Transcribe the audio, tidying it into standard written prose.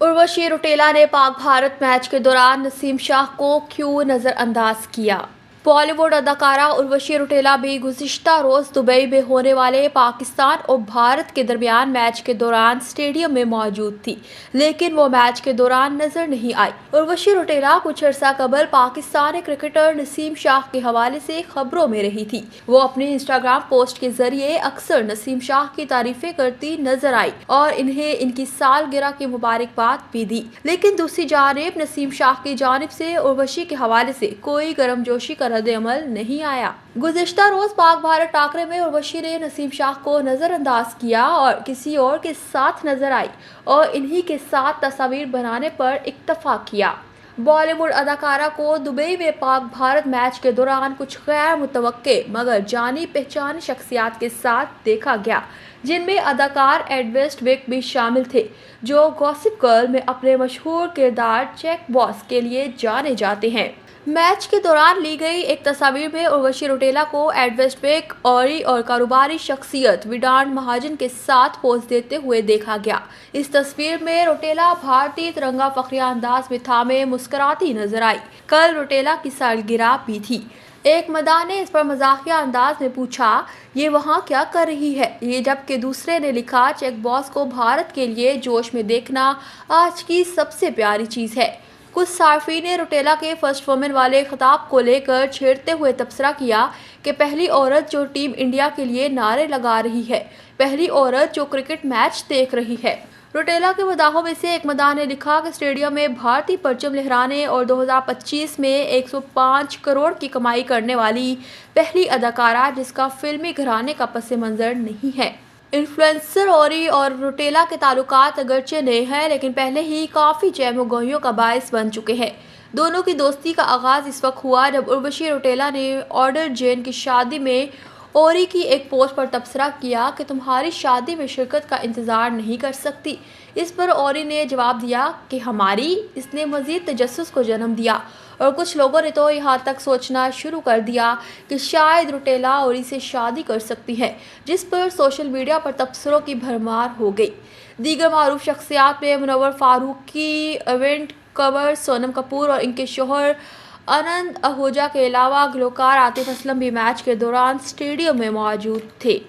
उर्वशी रौतेला ने पाक भारत मैच के दौरान नसीम शाह को क्यों नजरअंदाज किया। बॉलीवुड अदाकारा उर्वशी रौतेला भी गुज़िश्ता रोज दुबई में होने वाले पाकिस्तान और भारत के दरमियान मैच के दौरान स्टेडियम में मौजूद थी, लेकिन वो मैच के दौरान नजर नहीं आई। उर्वशी रौतेला कुछ अर्सा कबल पाकिस्तानी क्रिकेटर नसीम शाह के हवाले से खबरों में रही थी। वो अपनी इंस्टाग्राम पोस्ट के जरिए अक्सर नसीम शाह की तारीफें करती नजर आई और इन्हें इनकी सालगिरह की मुबारकबाद भी दी, लेकिन दूसरी जानिब नसीम शाह की जानिब से उर्वशी के हवाले से कोई गर्मजोशी का रद्द-ए-अमल नहीं आया। गुज़िश्ता रोज पाक भारत टाकरे में उर्वशी ने नसीम शाह को नजरअंदाज किया और किसी और के साथ नजर आई और इन्हीं के साथ तस्वीर बनाने पर इत्तफाक किया। बॉलीवुड अदाकारा को दुबई में पाक भारत मैच के दौरान कुछ गैर मुतवक्के मगर जानी पहचानी शख्सियात के साथ देखा गया, जिनमें अदाकार एड वेस्टविक भी शामिल थे, जो गॉसिप गर्ल में अपने मशहूर किरदार जैक बॉस के लिए जाने जाते हैं। मैच के दौरान ली गई एक तस्वीर में उर्वशी रौतेला को एड वेस्टविक औरी और कारोबारी शख्सियत विडांट महाजन के साथ पोज देते हुए देखा गया। इस तस्वीर में रौतेला भारतीय तिरंगा फखरिया अंदाज में थामे मुस्कुराती नजर आई। कल रौतेला की सालगिरह भी थी। एक मदाह ने इस पर मजाकिया अंदाज में पूछा, ये वहाँ क्या कर रही है, ये जबकि दूसरे ने लिखा, चेक बॉस को भारत के लिए जोश में देखना आज की सबसे प्यारी चीज़ है। कुछ सार्फिन ने रौतेला के फर्स्ट वुमेन वाले खिताब को लेकर छेड़ते हुए तबसरा किया कि पहली औरत जो टीम इंडिया के लिए नारे लगा रही है, पहली औरत जो क्रिकेट मैच देख रही है। रौतेला के मदाहों में से एक मदाह ने लिखा कि स्टेडियम में भारतीय परचम लहराने और 2025 में 105 करोड़ की कमाई करने वाली पहली अदाकारा जिसका फिल्मी घराने का पस मंजर नहीं है। इन्फ्लुएंसर औरी और रौतेला के ताल्लुकात अगरचे नए हैं, लेकिन पहले ही काफ़ी जैम गोइयों का बायस बन चुके हैं। दोनों की दोस्ती का आगाज़ इस वक्त हुआ जब उर्वशी रौतेला ने ऑर्डर जैन की शादी में औरी की एक पोस्ट पर तबसरा किया कि तुम्हारी शादी में शिरकत का इंतज़ार नहीं कर सकती। इस पर औरी ने जवाब दिया कि हमारी, इसने मज़ीद तजस्सुस को जन्म दिया और कुछ लोगों ने तो यहाँ तक सोचना शुरू कर दिया कि शायद रौतेला औरी से शादी कर सकती है, जिस पर सोशल मीडिया पर तबसरों की भरमार हो गई। दीगर मारूफ शख्सियात में मुनव्वर फारूकी, इवेंट कवर सोनम कपूर और इनके शोहर आनंद आहूजा के अलावा गुलकार आतिफ असलम भी मैच के दौरान स्टेडियम में मौजूद थे।